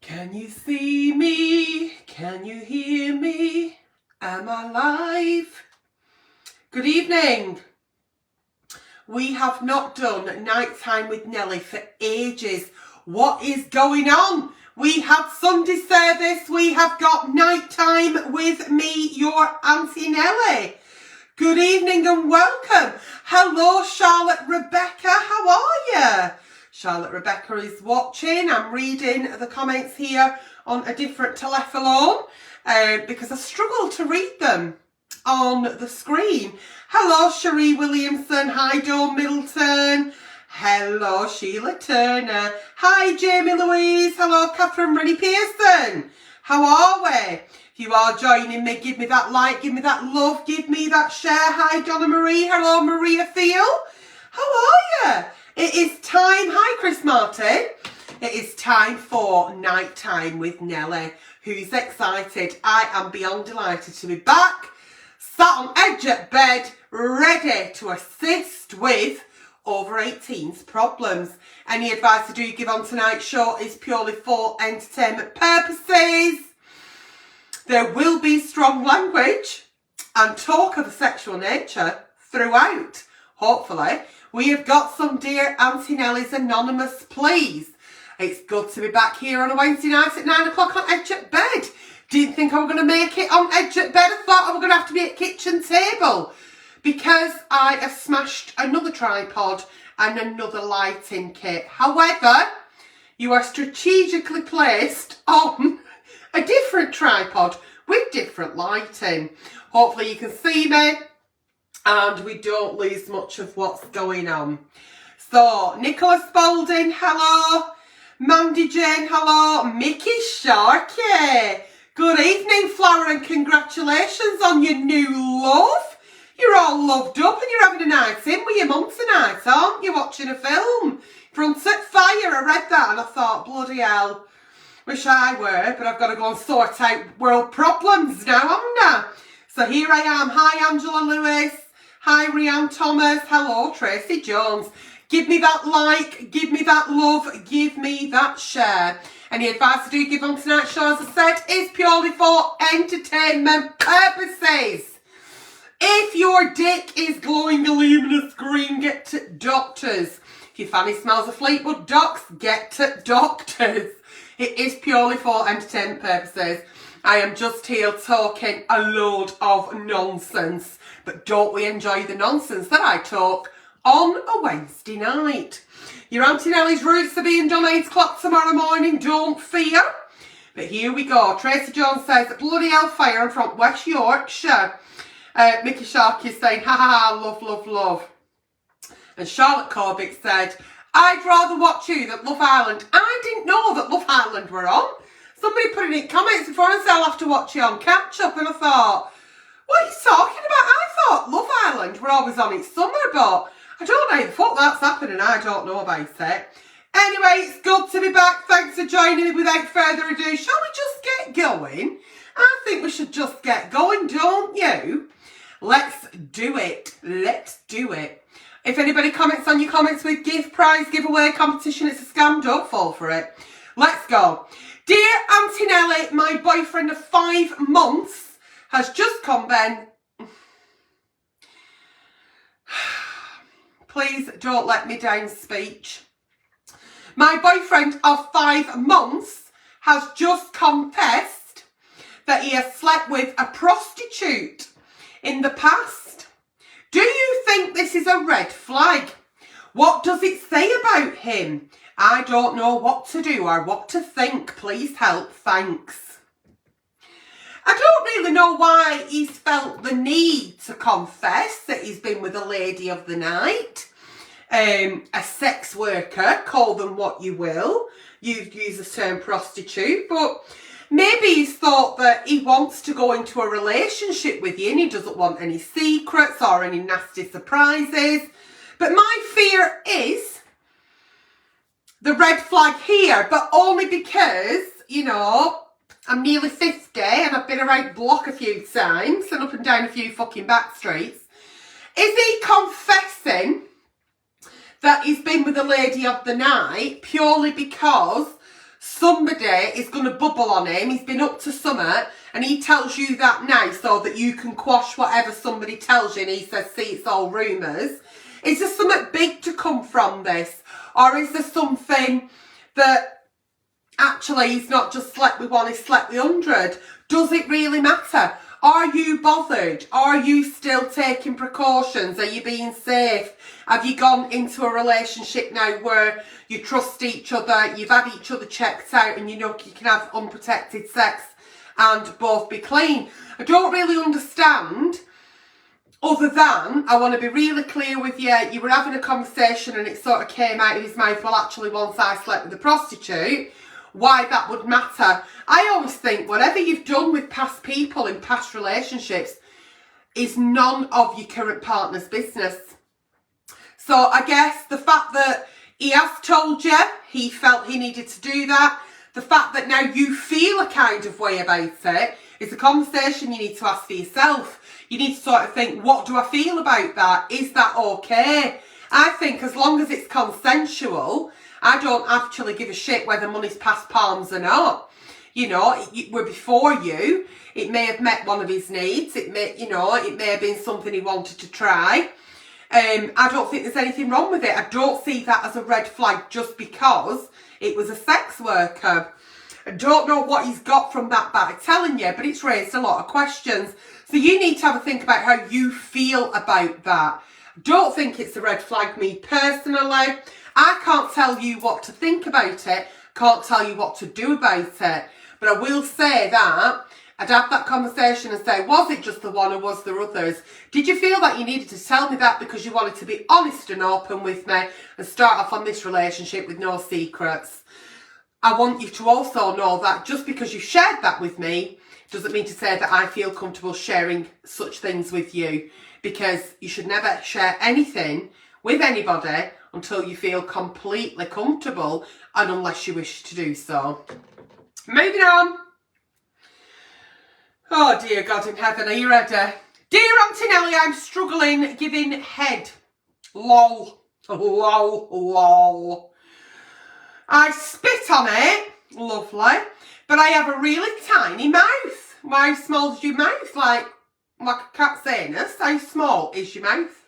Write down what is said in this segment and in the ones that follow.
Can you see me? Can you hear me? Am I live? Good evening. We have not done Nighttime with Nelly for ages. What is going on? We have Sunday service. We have got Nighttime with me, your Auntie Nelly. Good evening and welcome. Hello, Charlotte Rebecca. How are you? Charlotte Rebecca is watching. I'm reading the comments here on a different telephone because I struggle to read them on the screen. Hello, Cherie Williamson. Hi, Dawn Middleton. Hello, Sheila Turner. Hi, Jamie Louise. Hello, Catherine Rennie Pearson. How are we? If you are joining me, give me that like, give me that love, give me that share. Hi, Donna Marie. Hello, Maria Thiel. How are you? It is time. Hi, Chris Martin. It is time for Nighttime with Nelly. Who's excited? I am beyond delighted to be back, sat on edge at bed, ready to assist with over 18's problems. Any advice I do give on tonight's show is purely for entertainment purposes. There will be strong language and talk of a sexual nature throughout, hopefully. We have got some Dear Auntie Nelly's Anonymous Please. It's good to be back here on a Wednesday night at 9 o'clock on Edge at Bed. Didn't think I was going to make it on Edge at Bed. I thought I was going to have to be at kitchen table because I have smashed another tripod and another lighting kit. However, you are strategically placed on a different tripod with different lighting. Hopefully you can see me and we don't lose much of what's going on. So, Nicola Spalding, hello. Mandy Jane, hello. Mickey Sharkey. Good evening, Flower, and congratulations on your new love. You're all loved up and you're having a night in with your mum tonight, aren't you? Watching a film. Front at Fire, I read that and I thought, bloody hell. Wish I were, but I've got to go and sort out world problems now, haven't I? So here I am. Hi, Angela Lewis. Hi, Rianne Thomas. Hello, Tracy Jones. Give me that like, give me that love, give me that share. Any advice I do give on tonight's show, as I said, is purely for entertainment purposes. If your dick is glowing a luminous green, get to doctors. If your fanny smells of Fleetwood Docs, get to doctors. It is purely for entertainment purposes. I am just here talking a load of nonsense. But don't we enjoy the nonsense that I talk on a Wednesday night? Your Auntie Nelly's roots are being done 8 o'clock tomorrow morning, don't fear. But here we go. Tracy Jones says, bloody hellfire, I'm from West Yorkshire. Mickey Sharkey is saying, ha ha ha, love, love, love. And Charlotte Corbett said, I'd rather watch you than Love Island. I didn't know that Love Island were on. Somebody put it in comments before and said I'll have to watch you on catch up, and I thought, what are you talking about? I thought Love Island were always on in summer, but I don't know how the fuck that's happening. I don't know about it. Anyway, it's good to be back. Thanks for joining me. Without further ado, shall we just get going? I think we should just get going, don't you? Let's do it. Let's do it. If anybody comments on your comments with gift prize giveaway competition, it's a scam. Don't fall for it. Let's go. Dear Auntie Nelly, my boyfriend of 5 months has just come then. Please don't let me down, speech. My boyfriend of 5 months has just confessed that he has slept with a prostitute in the past. Do you think this is a red flag? What does it say about him? I don't know what to do or what to think. Please help. Thanks. I don't really know why he's felt the need to confess that he's been with a lady of the night, a sex worker, call them what you will. You've used the term prostitute, but maybe he's thought that he wants to go into a relationship with you and he doesn't want any secrets or any nasty surprises. But my fear is the red flag here, but only because, you know, I'm nearly 50 and I've been around block a few times and up and down a few fucking back streets. Is he confessing that he's been with a lady of the night purely because somebody is going to bubble on him, he's been up to something, and he tells you that now so that you can quash whatever somebody tells you, and he says, see, it's all rumours. Is there something big to come from this? Or is there something that actually he's not just slept with one, he's slept with 100? Does it really matter? Are you bothered? Are you still taking precautions? Are you being safe? Have you gone into a relationship now where you trust each other, you've had each other checked out, and you know you can have unprotected sex and both be clean? I don't really understand, other than, I want to be really clear with you, you were having a conversation and it sort of came out of his mouth, well, actually, once I slept with a prostitute, why that would matter. I always think whatever you've done with past people in past relationships is none of your current partner's business. So I guess the fact that he has told you he felt he needed to do that, the fact that now you feel a kind of way about it, is a conversation you need to ask for yourself. You need to sort of think, what do I feel about that? Is that okay? I think as long as it's consensual, I don't actually give a shit whether money's past palms or not. You know, we're before you. It may have met one of his needs. It may, you know, it may have been something he wanted to try. I don't think there's anything wrong with it. I don't see that as a red flag just because it was a sex worker. I don't know what he's got from that by telling you, but it's raised a lot of questions. So you need to have a think about how you feel about that. Don't think it's a red flag, me personally. I can't tell you what to think about it, can't tell you what to do about it. But I will say that I'd have that conversation and say, was it just the one or was there others? Did you feel that you needed to tell me that because you wanted to be honest and open with me and start off on this relationship with no secrets? I want you to also know that just because you shared that with me doesn't mean to say that I feel comfortable sharing such things with you, because you should never share anything with anybody until you feel completely comfortable and unless you wish to do so. Moving on. Oh dear God in heaven, are you ready? Dear Auntie Nelly, I'm struggling giving head. Lol. Lol. Lol. I spit on it. Lovely. But I have a really tiny mouth. How small is your mouth? Like a cat's anus. How small is your mouth?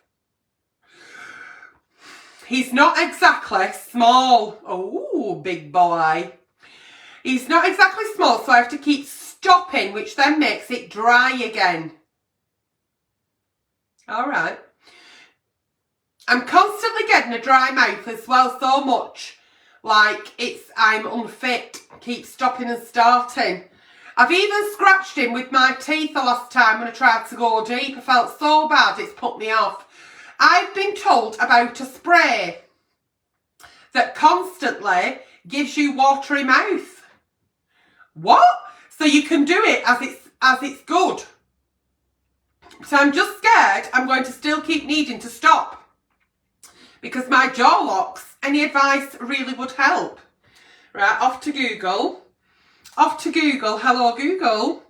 He's not exactly small. Oh, big boy. He's not exactly small, so I have to keep stopping, which then makes it dry again. All right. I'm constantly getting a dry mouth as well, so much. Like, I'm unfit. Keep stopping and starting. I've even scratched him with my teeth the last time when I tried to go deep. I felt so bad, it's put me off. I've been told about a spray that constantly gives you watery mouth. What? So you can do it as it's good. So I'm just scared I'm going to still keep needing to stop because my jaw locks. Any advice really would help. Right, off to Google. Off to Google. Hello, Google.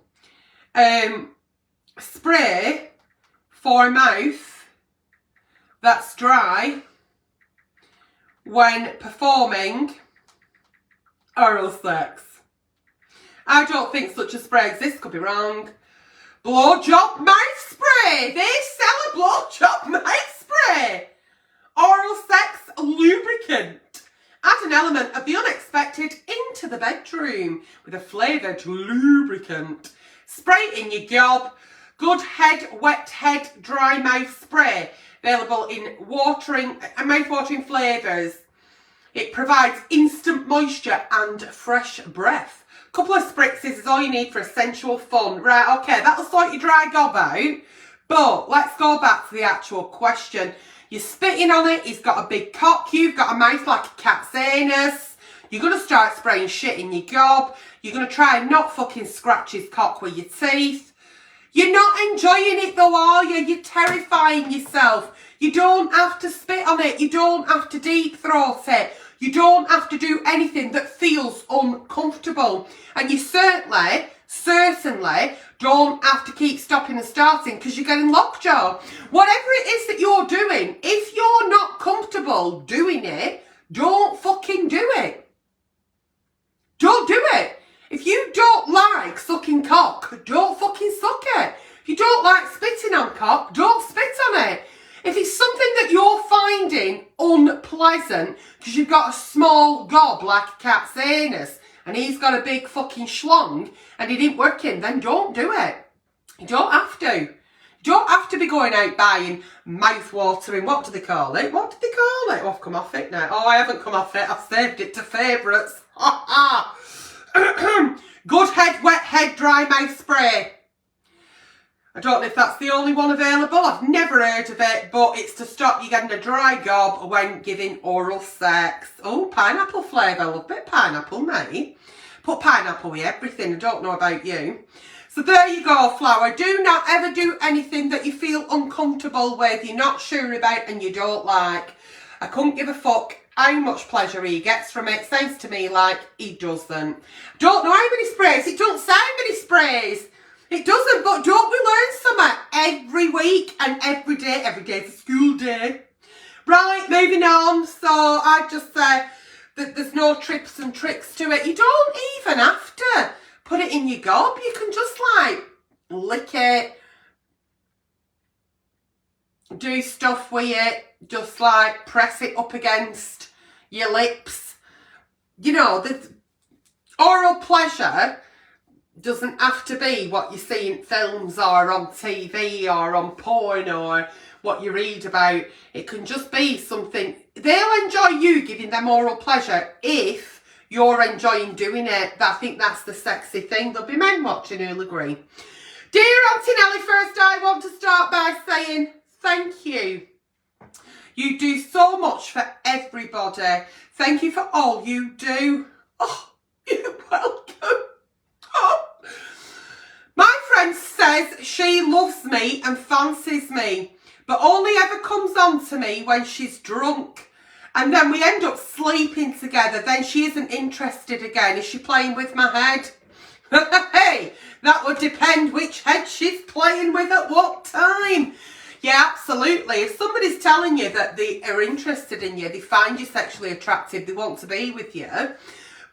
Spray for mouth that's dry when performing oral sex. I don't think such a spray exists. Could be wrong. Blowjob mouth spray. They sell a blowjob mouth spray. Oral sex lubricant. Add an element of the unexpected into the bedroom with a flavoured lubricant. Spray it in your gob. Good head, wet head, dry mouth spray. Available in mouth-watering flavours. It provides instant moisture and fresh breath. A couple of spritzes is all you need for a sensual fun. Right, okay, that'll sort your dry gob out. But let's go back to the actual question. You're spitting on it, he's got a big cock, you've got a mouth like a cat's anus. You're going to start spraying shit in your gob. You're going to try and not fucking scratch his cock with your teeth. You're not enjoying it though, are you? You're terrifying yourself. You don't have to spit on it. You don't have to deep throat it. You don't have to do anything that feels uncomfortable. And you certainly don't have to keep stopping and starting because you're getting lockjaw. Whatever it is that you're doing, if you're not comfortable doing it, don't fucking do it. Do on cock, don't spit on it. If it's something that you're finding unpleasant because you've got a small gob like a cat's anus and he's got a big fucking schlong and it ain't working, then don't do it. You don't have to. You don't have to be going out buying mouth-watering, what do they call it? What do they call it? Oh, I've come off it now. Oh, I haven't come off it. I've saved it to favourites. Good head, wet head, dry mouth spray. I don't know if that's the only one available. I've never heard of it, but it's to stop you getting a dry gob when giving oral sex. Oh, pineapple flavour. I love a bit of pineapple, mate. Put pineapple with everything. I don't know about you. So there you go, Flower. Do not ever do anything that you feel uncomfortable with, you're not sure about and you don't like. I couldn't give a fuck how much pleasure he gets from it. Sounds to me like he doesn't. Don't know how many sprays. It don't say how many sprays. It doesn't, but don't we learn something every week and every day? Every day's a school day. Right, moving on. So I just say that there's no tricks and tricks to it. You don't even have to put it in your gob. You can just like lick it, do stuff with it, just like press it up against your lips. You know, the oral pleasure doesn't have to be what you see in films or on TV or on porn or what you read about. It can just be something. They'll enjoy you giving them oral pleasure if you're enjoying doing it. I think that's the sexy thing. There'll be men watching who'll agree. Dear Auntie Nelly, first I want to start by saying thank you. You do so much for everybody. Thank you for all you do. Oh, you're welcome. Oh. My friend says she loves me and fancies me, but only ever comes on to me when she's drunk. And then we end up sleeping together. Then she isn't interested again. Is she playing with my head? Hey, that would depend which head she's playing with at what time. Yeah, absolutely. If somebody's telling you that they are interested in you, they find you sexually attractive, they want to be with you,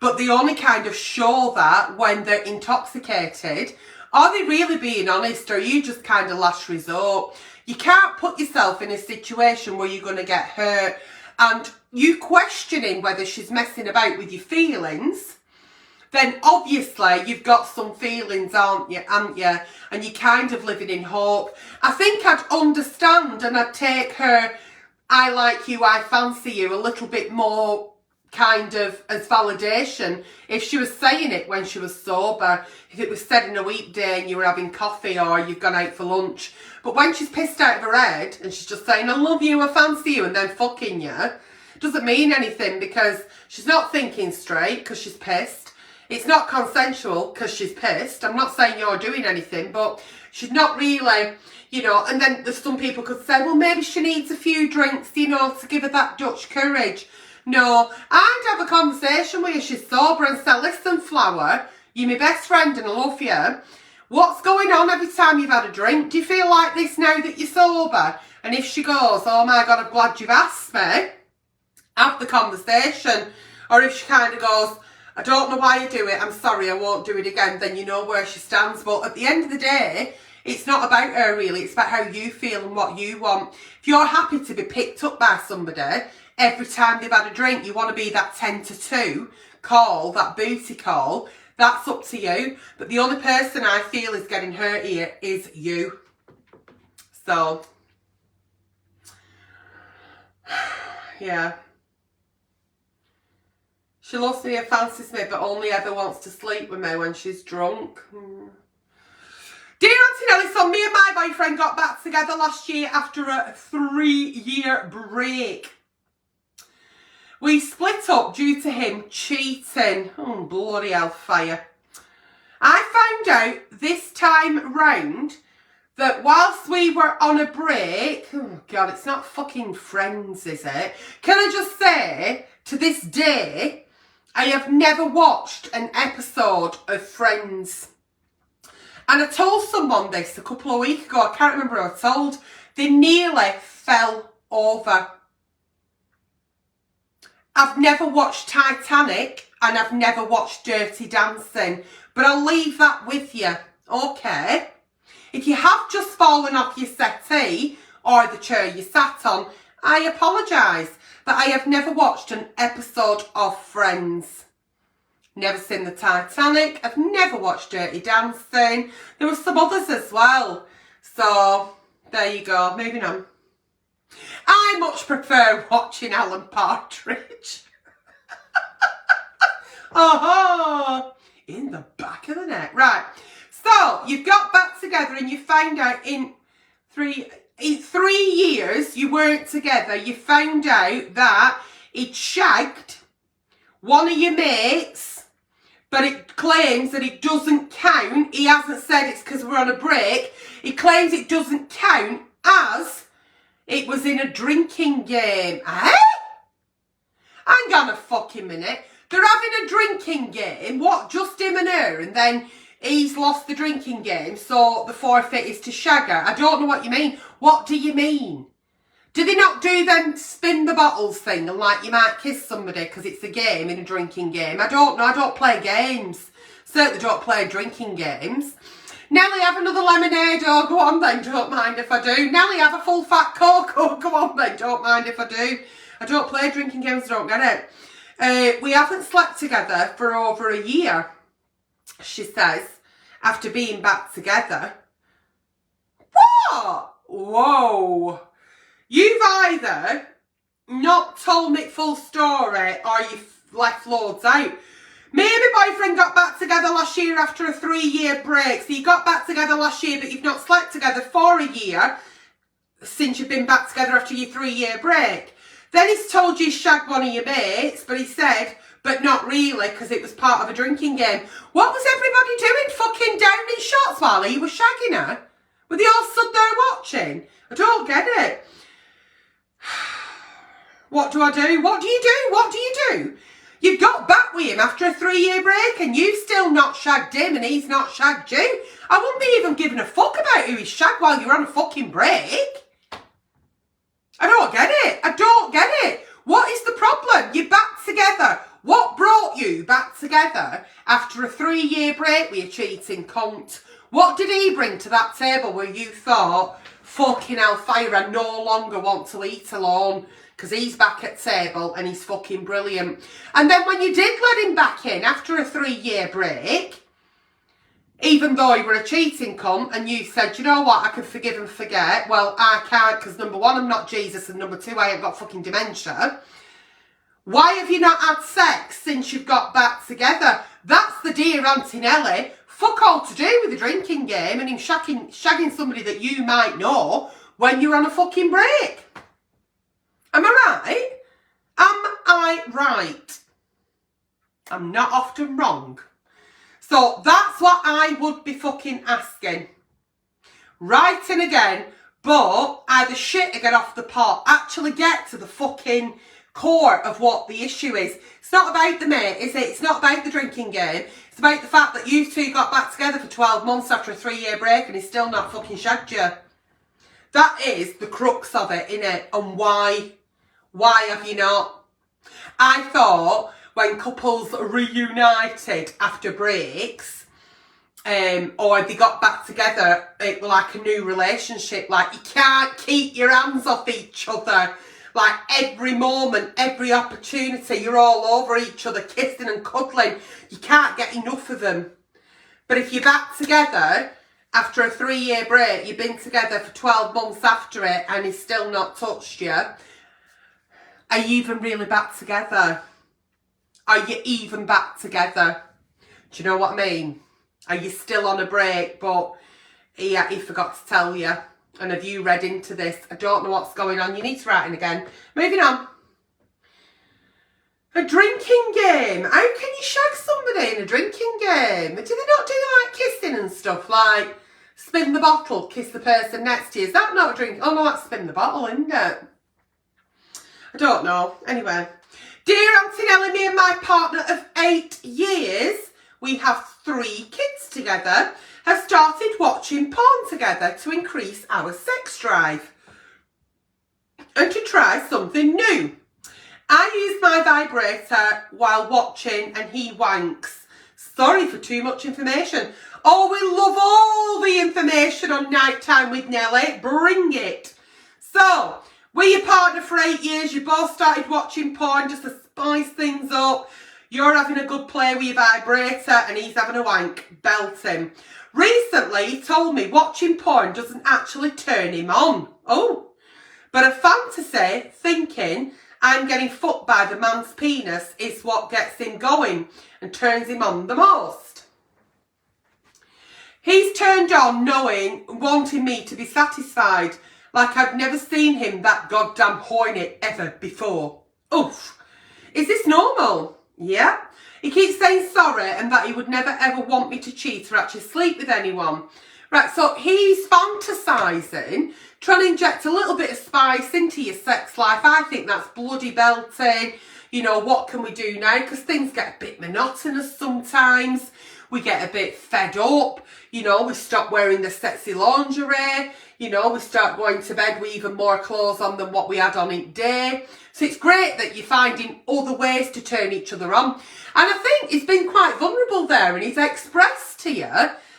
but they only kind of show that when they're intoxicated, are they really being honest, or are you just kind of last resort? You can't put yourself in a situation where you're going to get hurt and you questioning whether she's messing about with your feelings, then obviously you've got some feelings, haven't you? And you're kind of living in hope. I think I'd understand and I'd take her, I like you, I fancy you, a little bit more kind of as validation if she was saying it when she was sober, if it was said in a weekday and you were having coffee or you've gone out for lunch. But when she's pissed out of her head and she's just saying, I love you, I fancy you, and then fucking you, it doesn't mean anything because she's not thinking straight because she's pissed. It's not consensual because she's pissed. I'm not saying you're doing anything, but she's not really, you know. And then there's some people could say, well, maybe she needs a few drinks, you know, to give her that Dutch courage. No, I'd have a conversation with her. She's sober and say, listen, Flower, you're my best friend and I love you. What's going on every time you've had a drink? Do you feel like this now that you're sober? And if she goes, oh my God, I'm glad you've asked me, have the conversation. Or if she kind of goes, I don't know why you do it, I'm sorry, I won't do it again, then you know where she stands. But at the end of the day, it's not about her really, it's about how you feel and what you want. If you're happy to be picked up by somebody every time they've had a drink, you want to be that 10 to 2 call, that booty call, that's up to you. But the only person I feel is getting hurt here is you. So, yeah. She loves me and fancies me, but only ever wants to sleep with me when she's drunk. Dear Auntie Nelly, so me and my boyfriend got back together last year after a 3-year break. We split up due to him cheating. Oh, bloody hellfire. I found out this time round that whilst we were on a break, oh God, it's not fucking Friends, is it? Can I just say, to this day, I have never watched an episode of Friends. And I told someone this a couple of weeks ago, I can't remember who I told, they nearly fell over. I've never watched Titanic and I've never watched Dirty Dancing, but I'll leave that with you, okay? If you have just fallen off your settee or the chair you sat on, I apologise, but I have never watched an episode of Friends. Never seen the Titanic. I've never watched Dirty Dancing. There were some others as well. So, there you go. Moving on. I much prefer watching Alan Partridge. Oh, in the back of the neck. Right. So, you've got back together and you found out in 3 years you weren't together. You found out that he'd shagged one of your mates, but it claims that it doesn't count. He hasn't said it's because we're on a break. He claims it doesn't count as it was in a drinking game. Eh? Hang on a fucking minute. They're having a drinking game. What? Just him and her, and then he's lost the drinking game, so the forfeit is to shag her. I don't know what you mean. What do you mean? Do they not do them spin the bottles thing and like you might kiss somebody because it's a game in a drinking game? I don't know. I don't play games. Certainly don't play drinking games. Nelly, have another lemonade. Oh, go on then. Don't mind if I do. Nelly, have a full fat Coke. Oh, go on then. Don't mind if I do. I don't play drinking games. I don't get it. We haven't slept together for over a year, she says, after being back together. What? Whoa. You've either not told me full story or you've left loads out. Me and my boyfriend got back together last year after a 3-year break. So you got back together last year, but you've not slept together for a year since you've been back together after your 3-year break. Then he's told you shagged one of your mates, but he said, but not really, because it was part of a drinking game. What was everybody doing? Fucking down in shots while he was shagging her? Were they all stood there watching? I don't get it. What do I do? What do you do? What do you do? You've got back with him after a 3-year break and you've still not shagged him and he's not shagged you. I wouldn't be even giving a fuck about who he shagged while you're on a fucking break. I don't get it. I don't get it. What is the problem? You're back together. What brought you back together after a 3-year break with your cheating cunt? What did he bring to that table where you thought, fucking hellfire, I no longer want to eat alone because he's back at table and he's fucking brilliant. And then when you did let him back in after a 3-year break, even though you were a cheating cunt and you said, you know what, I can forgive and forget. Well, I can't because number one, I'm not Jesus, and number two, I ain't got fucking dementia. Why have you not had sex since you've got back together? That's the dear Auntie Nelly. Fuck all to do with the drinking game and him shagging somebody that you might know when you're on a fucking break. Am I right? Am I right? I'm not often wrong. So that's what I would be fucking asking. Writing again, but either shit or get off the pot. Actually get to the fucking core of what the issue is. It's not about the mate, is it? It's not about the drinking game. It's about the fact that you two got back together for 12 months after a 3-year break and he's still not fucking shagged you. That is the crux of it, innit? And why? Why have you not? I thought when couples reunited after breaks, or they got back together like a new relationship, like you can't keep your hands off each other. Like every moment, every opportunity, you're all over each other, kissing and cuddling. You can't get enough of them. But if you're back together after a 3-year break, you've been together for 12 months after it and he's still not touched you, are you even really back together? Are you even back together? Do you know what I mean? Are you still on a break, but he forgot to tell you? And have you read into this? I don't know what's going on. You need to write in again. Moving on. A drinking game. How can you shag somebody in a drinking game? Do they not do like kissing and stuff? Like spin the bottle, kiss the person next to you. Is that not a drink? Oh no, that's spin the bottle, isn't it? I don't know. Anyway. Dear Auntie Nelly, me and my partner of 8 years, we have 3 kids together, have started watching porn together to increase our sex drive and to try something new. I use my vibrator while watching and he wanks. Sorry for too much information. Oh, we love all the information on Nighttime with Nelly. Bring it. So, we're your partner for 8 years. You both started watching porn just to spice things up. You're having a good play with your vibrator and he's having a wank. Belt him. Recently, he told me watching porn doesn't actually turn him on. Oh. But a fantasy, thinking I'm getting fucked by the man's penis, is what gets him going and turns him on the most. He's turned on wanting me to be satisfied, like I've never seen him that goddamn horny ever before. Oof. Is this normal? Yeah. He keeps saying sorry and that he would never ever want me to cheat or actually sleep with anyone. Right, so he's fantasising, trying to inject a little bit of spice into your sex life. I think that's bloody belting. You know, what can we do now? Because things get a bit monotonous sometimes. We get a bit fed up. You know, we stop wearing the sexy lingerie. You know, we start going to bed with even more clothes on than what we had on each day. So it's great that you're finding other ways to turn each other on. And I think he's been quite vulnerable there, and he's expressed to you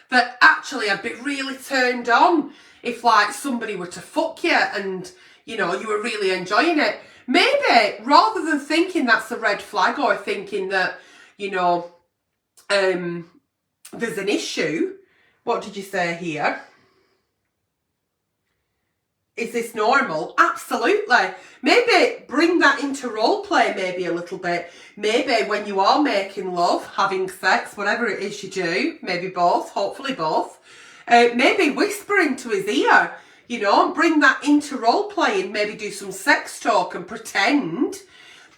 that actually I'd be really turned on if like somebody were to fuck you and, you know, you were really enjoying it. Maybe rather than thinking that's a red flag or thinking that, you know, there's an issue. What did you say here? Is this normal? Absolutely. Maybe bring that into role play maybe a little bit. Maybe when you are making love, having sex, whatever it is you do, maybe both, hopefully both, maybe whisper into his ear, you know, and bring that into role play and maybe do some sex talk and pretend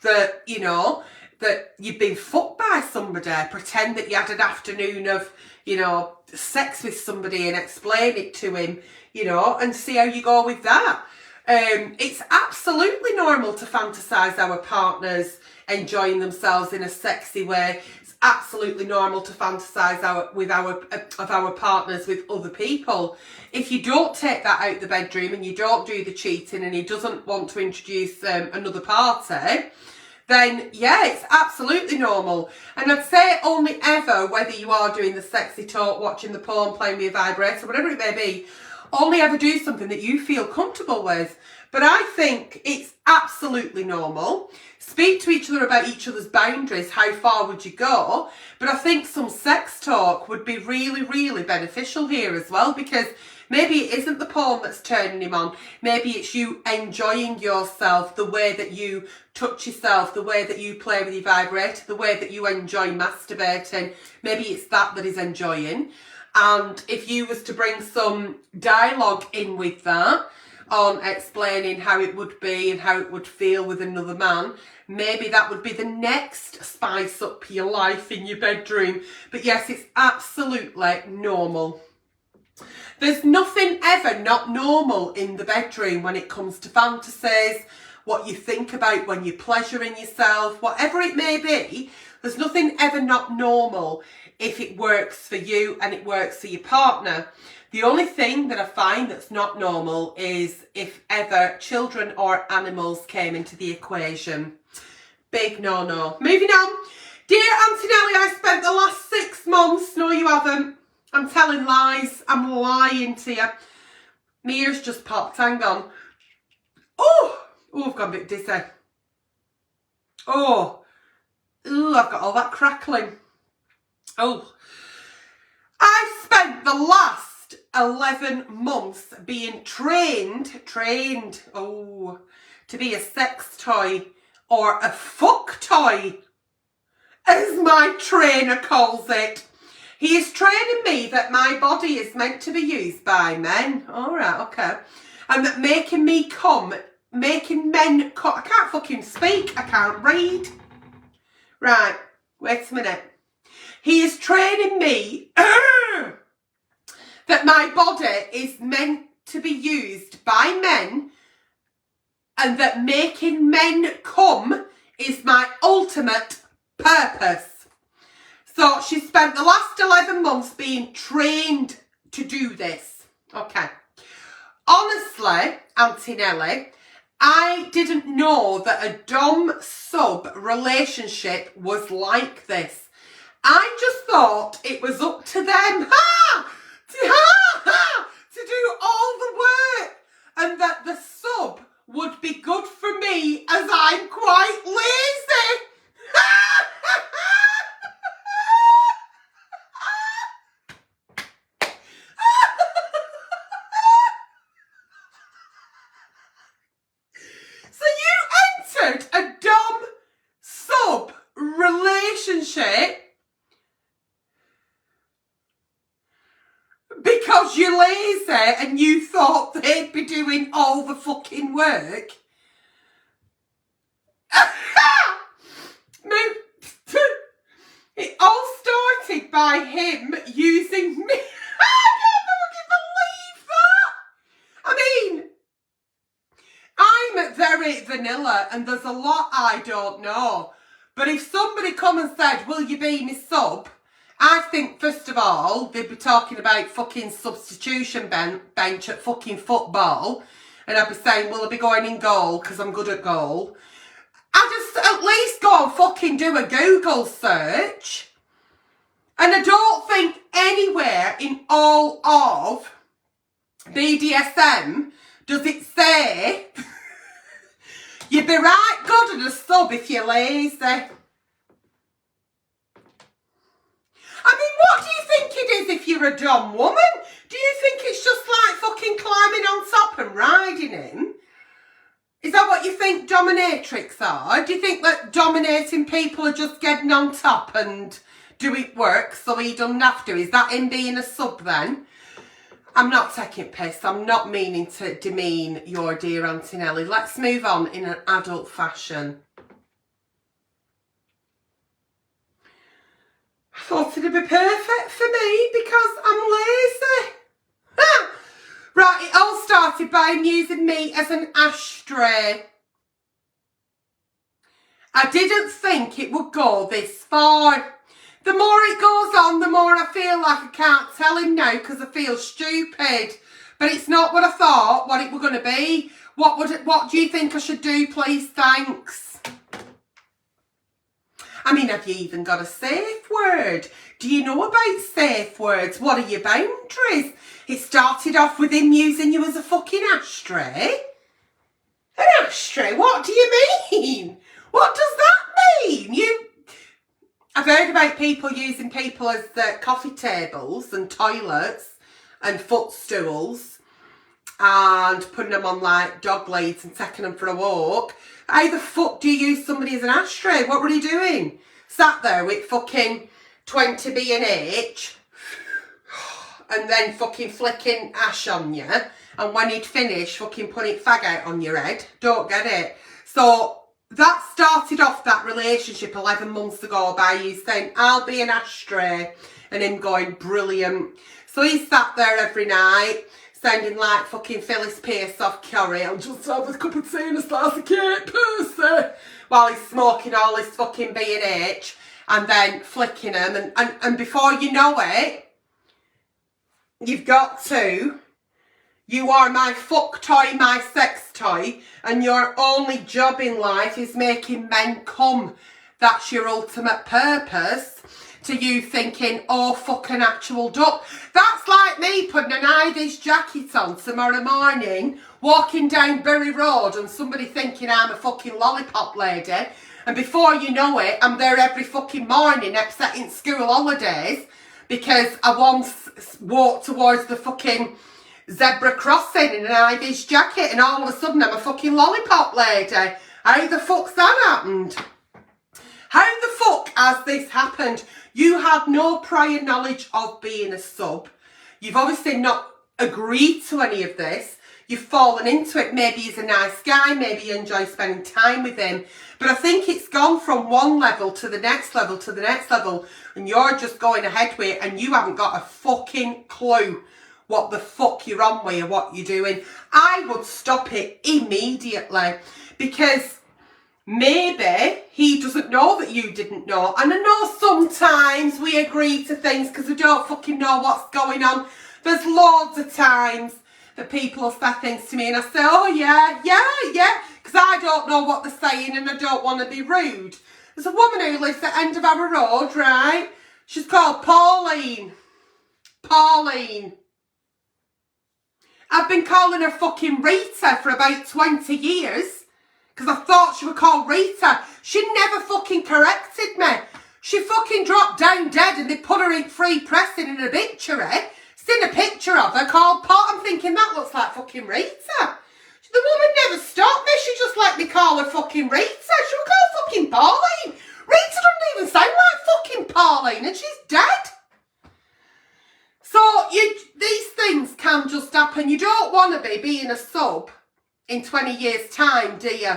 that, you know, that you've been fucked by somebody. Pretend that you had an afternoon of, you know, sex with somebody and explain it to him, you know, and see how you go with that. It's absolutely normal to fantasise our partners enjoying themselves in a sexy way. It's absolutely normal to fantasise of our partners with other people. If you don't take that out the bedroom and you don't do the cheating and he doesn't want to introduce another party, then yeah, it's absolutely normal. And I'd say only ever, whether you are doing the sexy talk, watching the porn, playing with your vibrator, whatever it may be, only ever do something that you feel comfortable with. But I think it's absolutely normal. Speak to each other about each other's boundaries. How far would you go? But I think some sex talk would be really, really beneficial here as well, because maybe it isn't the porn that's turning him on. Maybe it's you enjoying yourself, the way that you touch yourself, the way that you play with your vibrator, the way that you enjoy masturbating. Maybe it's that he's enjoying. And if you was to bring some dialogue in with that, on explaining how it would be and how it would feel with another man, maybe that would be the next spice up your life in your bedroom. But yes, it's absolutely normal. There's nothing ever not normal in the bedroom when it comes to fantasies, what you think about when you're pleasuring yourself, whatever it may be. There's nothing ever not normal if it works for you and it works for your partner. The only thing that I find that's not normal is if ever children or animals came into the equation. Big no-no. Moving on. Dear Auntie Nelly, I spent the last 6 months, no you haven't, I'm telling lies, I'm lying to you. My ears just popped, hang on. Oh, I've gone a bit dizzy. Oh, I've got all that crackling. Oh, I spent the last 11 months being trained, to be a sex toy or a fuck toy, as my trainer calls it. He is training me that my body is meant to be used by men. All right, okay. And that making men come, I can't fucking speak, I can't read. Right, wait a minute. He is training me that my body is meant to be used by men and that making men come is my ultimate purpose. So she spent the last 11 months being trained to do this. Okay. Honestly, Auntie Nelly, I didn't know that a dom-sub relationship was like this. I just thought it was up to them to do all the work, and that the sub would be good for me as I'm quite lazy. So you entered a dom sub relationship because you're lazy and you thought they'd be doing all the fucking work. It all started by him using me. I can't fucking believe that. I mean, I'm very vanilla and there's a lot I don't know. But if somebody come and said, will you be my sub? I think, first of all, they'd be talking about fucking substitution bench at fucking football. And I'd be saying, will I be going in goal because I'm good at goal? I just at least go and fucking do a Google search. And I don't think anywhere in all of BDSM does it say you'd be right good at a sub if you're lazy. I mean, what do you think it is if you're a dom woman? Do you think it's just like fucking climbing on top and riding him? Is that what you think dominatrix are? Do you think that dominating people are just getting on top and doing work so he doesn't have to? Is that him being a sub then? I'm not taking piss. I'm not meaning to demean your dear Auntie Nelly. Let's move on in an adult fashion. I thought it'd be perfect for me because I'm lazy. Right, it all started by him using me as an ashtray. I didn't think it would go this far. The more it goes on, the more I feel like I can't tell him now because I feel stupid. But it's not what I thought, what it was going to be. What do you think I should do, please? Thanks. I mean, have you even got a safe word? Do you know about safe words? What are your boundaries? It started off with him using you as a fucking ashtray. An ashtray? What do you mean? What does that mean? I've heard about people using people as coffee tables and toilets and footstools and putting them on like dog leads and taking them for a walk. How the fuck do you use somebody as an ashtray? What were you doing? Sat there with fucking 20 B&H and then fucking flicking ash on you, and when he'd finish fucking putting fag out on your head. Don't get it. So that started off that relationship 11 months ago by you saying, I'll be an ashtray, and him going, brilliant. So he sat there every night sounding like fucking Phyllis Pearce off Curry. I'll just have a cup of tea and a slice of cake, Percy, while he's smoking all his fucking B&H and then flicking them. And before you know it, you've got to. You are my fuck toy, my sex toy, and your only job in life is making men come. That's your ultimate purpose. To you thinking, oh, fuck an actual duck. That's like me putting an Irish jacket on tomorrow morning, walking down Bury Road and somebody thinking I'm a fucking lollipop lady. And before you know it, I'm there every fucking morning except in school holidays because I once walked towards the fucking zebra crossing in an Irish jacket and all of a sudden I'm a fucking lollipop lady. How the fuck's that happened? How the fuck has this happened? You had no prior knowledge of being a sub. You've obviously not agreed to any of this. You've fallen into it. Maybe he's a nice guy. Maybe you enjoy spending time with him. But I think it's gone from one level to the next level to the next level. And you're just going ahead with it and you haven't got a fucking clue what the fuck you're on with or what you're doing. I would stop it immediately because maybe he doesn't know that you didn't know. And I know sometimes we agree to things because we don't fucking know what's going on. There's loads of times that people will say things to me and I say, oh yeah, because I don't know what they're saying and I don't want to be rude. There's a woman who lives at the end of our road, right? She's called Pauline. Pauline. I've been calling her fucking Rita for about 20 years because I thought she would call Rita. She never fucking corrected me. She fucking dropped down dead and they put her in free pressing in an obituary. Seen a picture of her called Pot. I'm thinking that looks like fucking Rita. The woman never stopped me. She just let me call her fucking Rita. She would call fucking Pauline. Rita doesn't even sound like fucking Pauline and she's dead. So these things can just happen. You don't want to be being a sub in 20 years' time, do you?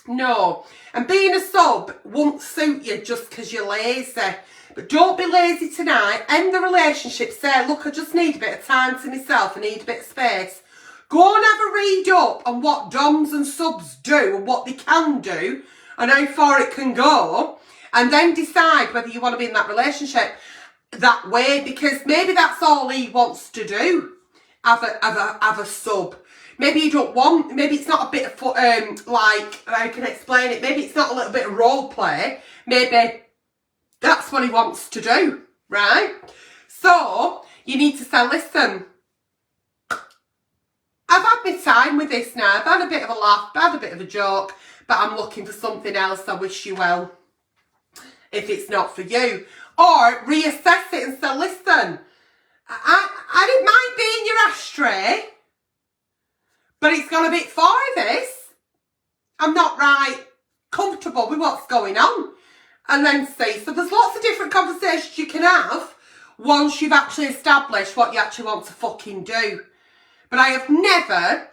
No. And being a sub won't suit you just because you're lazy. But don't be lazy tonight. End the relationship. Say, look, I just need a bit of time to myself. I need a bit of space. Go and have a read up on what doms and subs do and what they can do and how far it can go. And then decide whether you want to be in that relationship that way, because maybe that's all he wants to do. Have a sub. Maybe you don't want, maybe it's not a bit of, like, how can I explain it? Maybe it's not a little bit of role play. Maybe that's what he wants to do, right? So, you need to say, listen, I've had my time with this now. I've had a bit of a laugh, I've had a bit of a joke, but I'm looking for something else. I wish you well if it's not for you. Or reassess it and say, listen, I didn't mind being your ashtray, but it's gone a bit far this. I'm not right comfortable with what's going on. And then see. So there's lots of different conversations you can have once you've actually established what you actually want to fucking do. But I have never,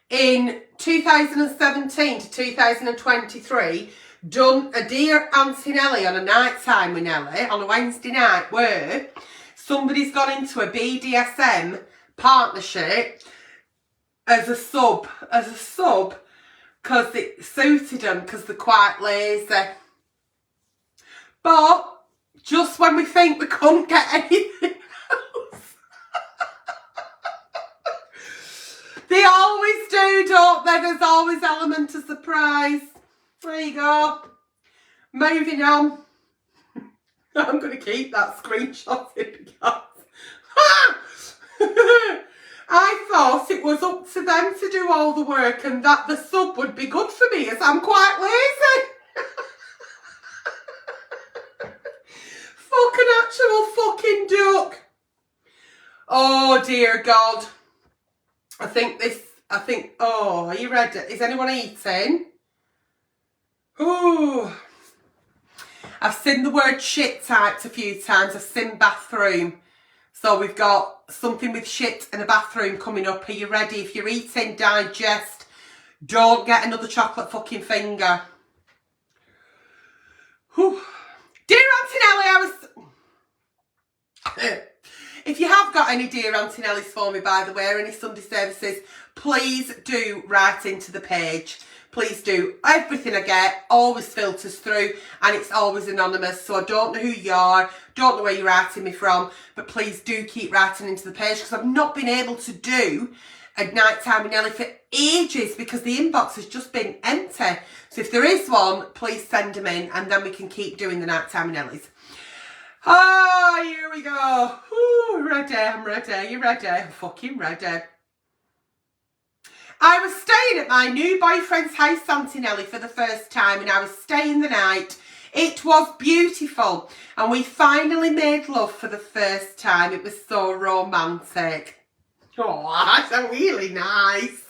in 2017 to 2023, done a Dear Auntie Nelly on a night time with Nelly, on a Wednesday night, where somebody's gone into a BDSM partnership as a sub, because it suited them, because they're quite lazy. But just when we think we couldn't get anything else, they always do, don't they? There's always element of surprise. There you go. Moving on. I'm going to keep that screenshot in because I thought it was up to them to do all the work and that the sub would be good for me as I'm quite lazy. Fucking actual fucking duck. Oh dear God. Oh, are you ready? Is anyone eating? Ooh. I've seen the word shit typed a few times. I've seen bathroom. So we've got something with shit and a bathroom coming up. Are you ready? If you're eating, digest. Don't get another chocolate fucking finger. Whew. Dear Auntie Nelly, if you have got any Dear Auntie Nellies for me, by the way, or any Sunday services, please do write into the page. Please do. Everything I get always filters through and it's always anonymous. So I don't know who you are, don't know where you're writing me from, but please do keep writing into the page because I've not been able to do a nighttime with Nelly for ages because the inbox has just been empty. So if there is one, please send them in and then we can keep doing the nighttime with Nellies. Oh, here we go. Ooh, ready, I'm ready. You ready? I'm fucking ready. I was staying at my new boyfriend's house, Auntie Nelly, for the first time and I was staying the night. It was beautiful and we finally made love for the first time. It was so romantic. Oh, that's really nice.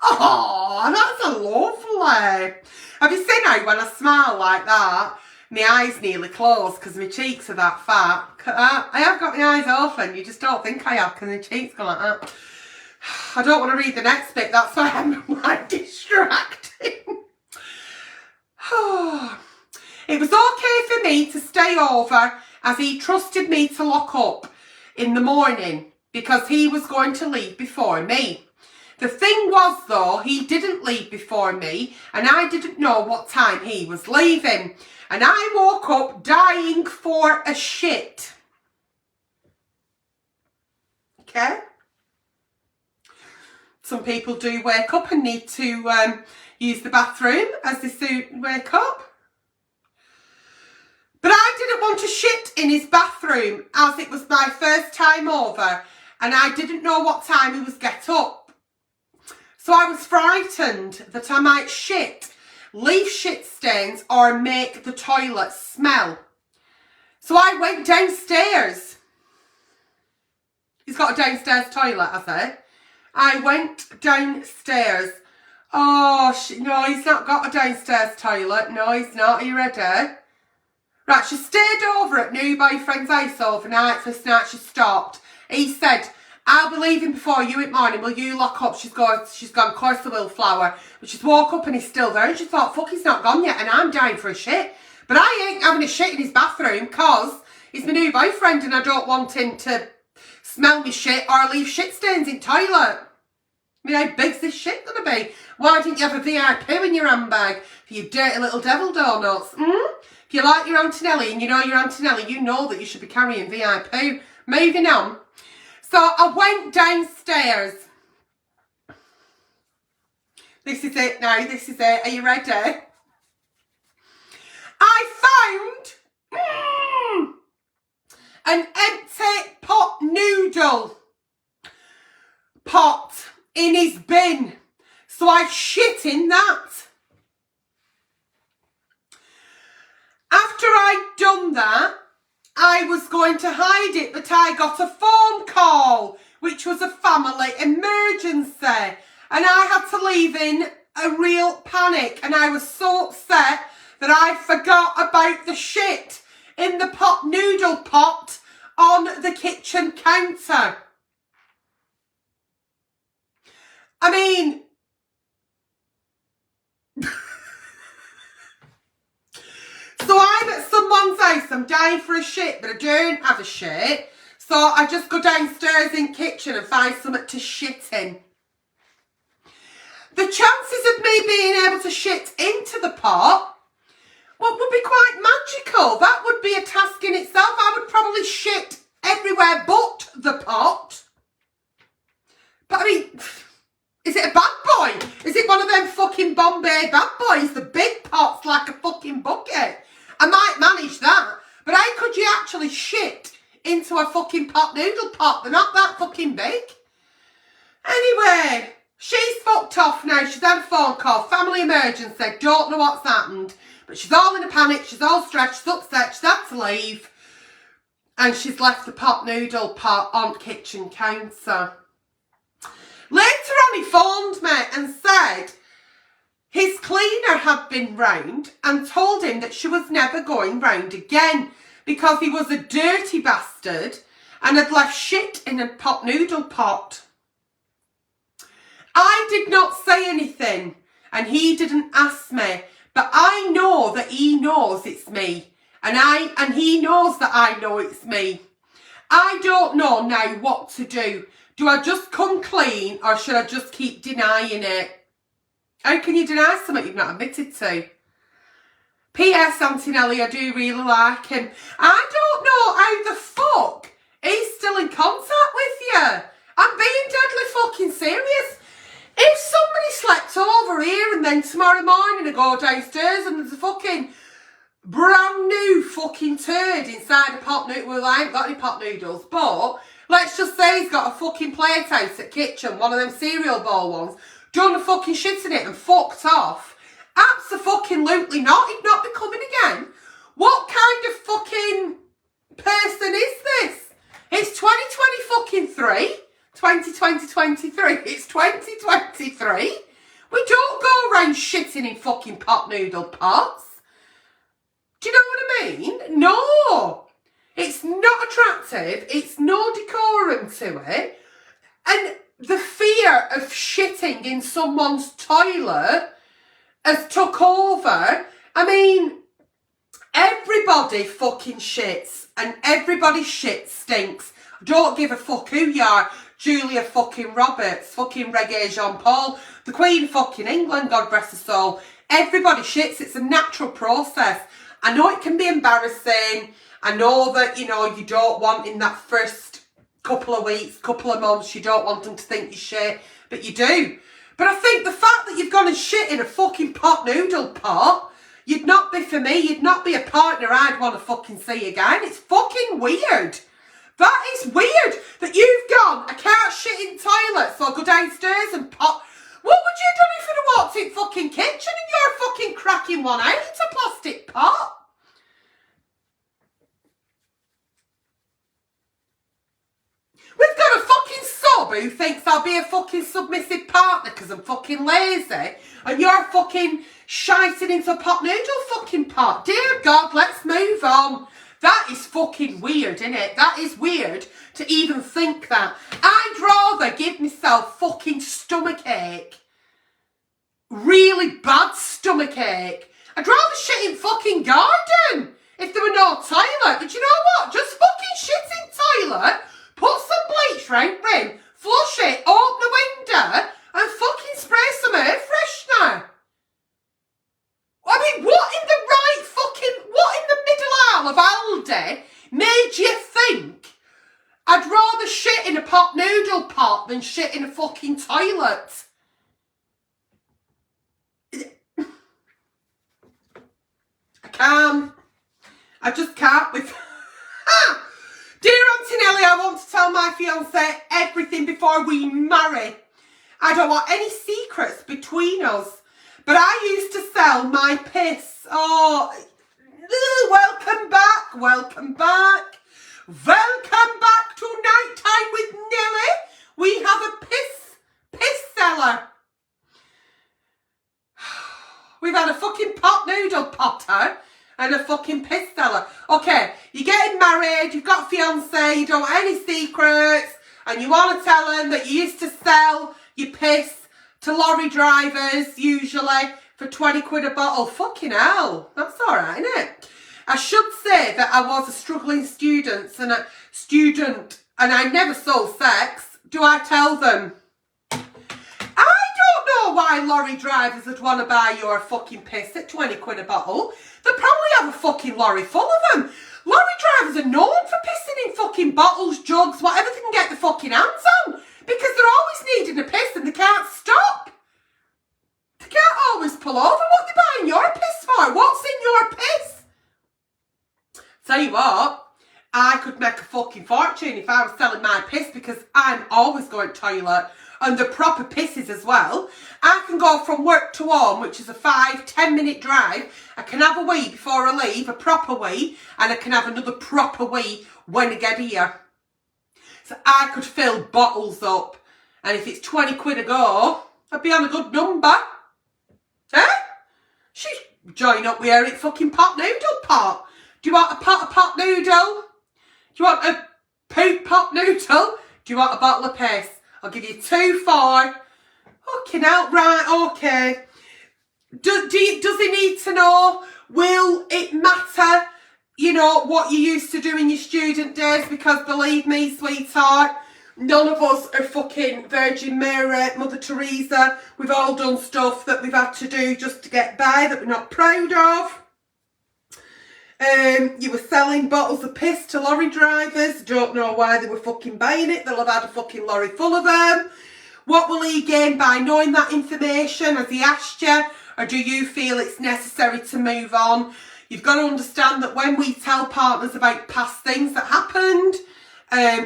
Oh, that's lovely. Have you seen how when I smile like that, my eyes nearly close because my cheeks are that fat? I have got my eyes open. You just don't think I have because my cheeks go like that. I don't want to read the next bit, that's why I'm like distracting. It was okay for me to stay over as he trusted me to lock up in the morning because he was going to leave before me. The thing was though, he didn't leave before me and I didn't know what time he was leaving. And I woke up dying for a shit. Okay? Some people do wake up and need to use the bathroom as they wake up. But I didn't want to shit in his bathroom as it was my first time over and I didn't know what time he was get up. So I was frightened that I might shit, leave shit stains or make the toilet smell. So I went downstairs. He's got a downstairs toilet, has he? I went downstairs. Oh, no, he's not got a downstairs toilet. No, he's not. Are you ready? Right, she stayed over at new boyfriend's house overnight. First night she stopped. He said, I'll be leaving before you in the morning. Will you lock up? She's gone, of course I will, Flower. But she's woke up and he's still there. And she thought, fuck, he's not gone yet and I'm dying for a shit. But I ain't having a shit in his bathroom because he's my new boyfriend and I don't want him to smell me shit or leave shit stains in toilet. I mean, how big's this shit gonna be? Why didn't you have a VIP in your handbag for you dirty little devil donuts? If you like your Antonelli and you know your Antonelli, you know that you should be carrying VIP. Moving on. So I went downstairs. This is it now. This is it. Are you ready? I found an empty pot noodle pot in his bin. So I shit in that. After I'd done that, I was going to hide it, but I got a phone call, which was a family emergency. And I had to leave in a real panic. And I was so upset that I forgot about the shit in the pot noodle pot on the kitchen counter. I mean... So I'm at someone's house, I'm dying for a shit, but I don't have a shit. So I just go downstairs in the kitchen and find something to shit in. The chances of me being able to shit into the pot, well, would be quite magical. That would be a task in itself. I would probably shit everywhere but the pot. But I mean, is it a bad boy? Is it one of them fucking Bombay bad boys? The big pot's like a fucking bucket. I might manage that. But how could you actually shit into a fucking pot noodle pot? They're not that fucking big. Anyway, she's fucked off now. She's had a phone call. Family emergency. Don't know what's happened. But she's all in a panic. She's all stressed. She's upset. She's had to leave. And she's left the pot noodle pot on the kitchen counter. Later on, he phoned me and said his cleaner had been round and told him that she was never going round again because he was a dirty bastard and had left shit in a pot noodle pot. I did not say anything and he didn't ask me, but I know that he knows it's me and he knows that I know it's me. I don't know now what to do. Do I just come clean or should I just keep denying it? How can you deny something you've not admitted to? P.S. Antonelli, I do really like him. I don't know how the fuck he's still in contact with you. I'm being deadly fucking serious. If somebody slept over here and then tomorrow morning I go downstairs and there's a fucking brand new fucking turd inside a pot noodle. Well, I ain't got any pot noodles, but let's just say he's got a fucking plate house at kitchen, one of them cereal bowl ones, done a fucking shit in it and fucked off. Abso-fucking-lutely not. He'd not be coming again. What kind of fucking person is this? It's 2023. 2023. It's 2023. We don't go around shitting in fucking pot noodle pots. Do you know what I mean? No. It's not attractive. It's no decorum to it. And the fear of shitting in someone's toilet has took over. I mean, everybody fucking shits and everybody's shit stinks. Don't give a fuck who you are. Julia fucking Roberts, fucking Reggae Jean Paul, the Queen of fucking England, God rest her soul. Everybody shits. It's a natural process. I know it can be embarrassing. I know that, you know, you don't want in that first couple of weeks, couple of months, you don't want them to think you shit, but you do. But I think the fact that you've gone and shit in a fucking pot noodle pot, You'd not be for me. You'd not be a partner I'd want to fucking see again. It's fucking weird. That is weird that you've gone, I can't shit in toilets, so I'll go downstairs and pop. What would you do if I'd walked in fucking kitchen and you're fucking cracking one out? It's a plastic pot. We've got a fucking sub who thinks I'll be a fucking submissive partner because I'm fucking lazy, and you're fucking shiting into a pot noodle fucking pot. Dear God, let's move on. That is fucking weird, innit? That is weird to even think that. I'd rather give myself fucking stomachache. Really bad stomachache. I'd rather shit in fucking garden if there were no toilet. But you know what? Just fucking shit in toilet, put some bleach round rim, flush it, open the window, and fucking spray some air freshener. I mean, what in the middle aisle of Aldi made you think I'd rather shit in a pot noodle pot than shit in a fucking toilet? I just can't with... Dear Auntie Nelly, I want to tell my fiancé everything before we marry. I don't want any secrets between us. But I used to sell my piss. Oh, welcome back, welcome back. Welcome back to Nighttime with Nelly. We have a piss seller. We've had a fucking pot noodle potter and a fucking piss seller. Okay, you're getting married, you've got a fiancé, you don't want any secrets, and you want to tell him that you used to sell your piss to lorry drivers, usually, for 20 quid a bottle. Fucking hell. That's alright, isn't it? I should say that I was a struggling student and I never sold sex. Do I tell them? I don't know why lorry drivers would want to buy your fucking piss at 20 quid a bottle. They probably have a fucking lorry full of them. Lorry drivers are known for pissing in fucking bottles, jugs, whatever they can get their fucking hands on. Because they're always needing a piss and they can't stop. They can't always pull over. What are they buying your piss for? What's in your piss? Tell you what, I could make a fucking fortune if I was selling my piss because I'm always going to the toilet and the proper pisses as well. I can go from work to home, which is a 5-10 minute drive. I can have a wee before I leave, a proper wee, and I can have another proper wee when I get here. So I could fill bottles up. And if it's 20 quid a go, I'd be on a good number. Eh? She's joining up with her in fucking pot noodle pot. Do you want a pot noodle? Do you want a poop pot noodle? Do you want a bottle of piss? I'll give you 2 for. Fucking hell, right, okay. Does he need to know? Will it matter? You know, what you used to do in your student days, because believe me, sweetheart, none of us are fucking Virgin Mary, Mother Teresa. We've all done stuff that we've had to do just to get by that we're not proud of. You were selling bottles of piss to lorry drivers. Don't know why they were fucking buying it. They'll have had a fucking lorry full of them. What will he gain by knowing that information? Has he asked you? Or do you feel it's necessary to move on? You've got to understand that when we tell partners about past things that happened,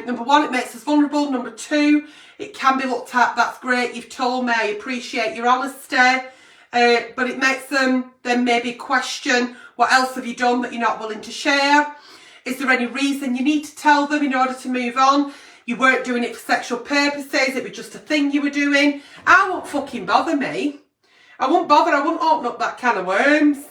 number one, it makes us vulnerable. Number two, it can be looked at, that's great, you've told me, I appreciate your honesty. But it makes them then maybe question, what else have you done that you're not willing to share? Is there any reason you need to tell them in order to move on? You weren't doing it for sexual purposes, it was just a thing you were doing. I won't fucking bother me. I won't bother, I wouldn't open up that can of worms.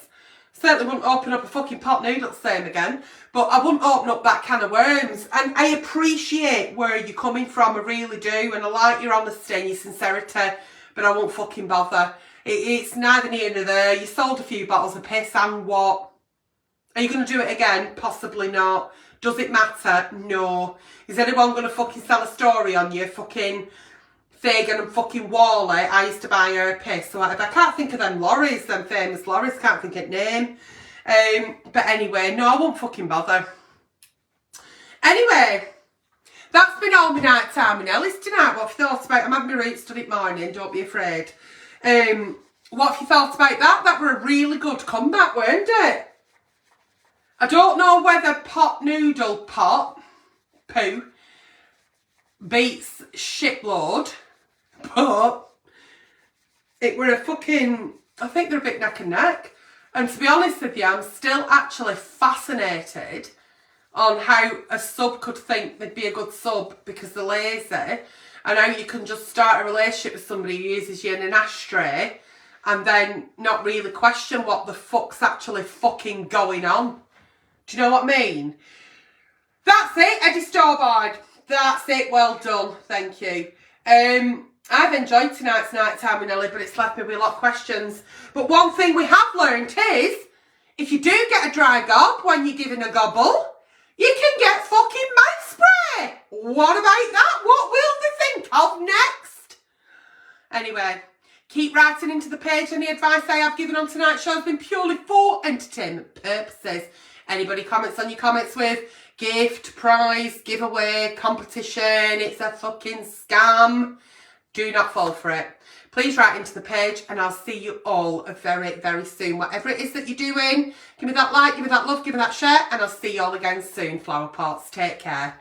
Certainly wouldn't open up a fucking pot noodle same again, but I wouldn't open up that can of worms. And I appreciate where you're coming from, I really do, and I like your honesty and your sincerity, but I won't fucking bother. It's neither near nor there. You sold a few bottles of piss, and what? Are you going to do it again? Possibly not. Does it matter? No. Is anyone going to fucking sell a story on you? Fucking Fagan and fucking Wally. I used to buy her piss. So whatever. I can't think of them lorries, them famous lorries. Can't think of name. But anyway, no, I won't fucking bother. Anyway, that's been all my night time with Ellis tonight. What have you thought about? I'm having my roots done it morning. Don't be afraid. What have you thought about that? That were a really good comeback, weren't it? I don't know whether pot noodle pot poo beats shitload, but it were a fucking, I think they're a bit neck and neck. And to be honest with you, I'm still actually fascinated on how a sub could think they'd be a good sub because they're lazy, and how you can just start a relationship with somebody who uses you in an ashtray and then not really question what the fuck's actually fucking going on. Do you know what I mean? That's it, Eddie Starbard. That's it, well done, thank you. I've enjoyed tonight's night time with Nelly, but it's left me with a lot of questions. But one thing we have learned is, if you do get a dry gob when you're giving a gobble, you can get fucking mouth spray. What about that? What will they think of next? Anyway, keep writing into the page. Any advice I have given on tonight's show has been purely for entertainment purposes. Anybody comments on your comments with gift, prize, giveaway, competition, it's a fucking scam, do not fall for it. Please write into the page and I'll see you all very, very soon. Whatever it is that you're doing, give me that like, give me that love, give me that share, and I'll see you all again soon, flower pots. Take care.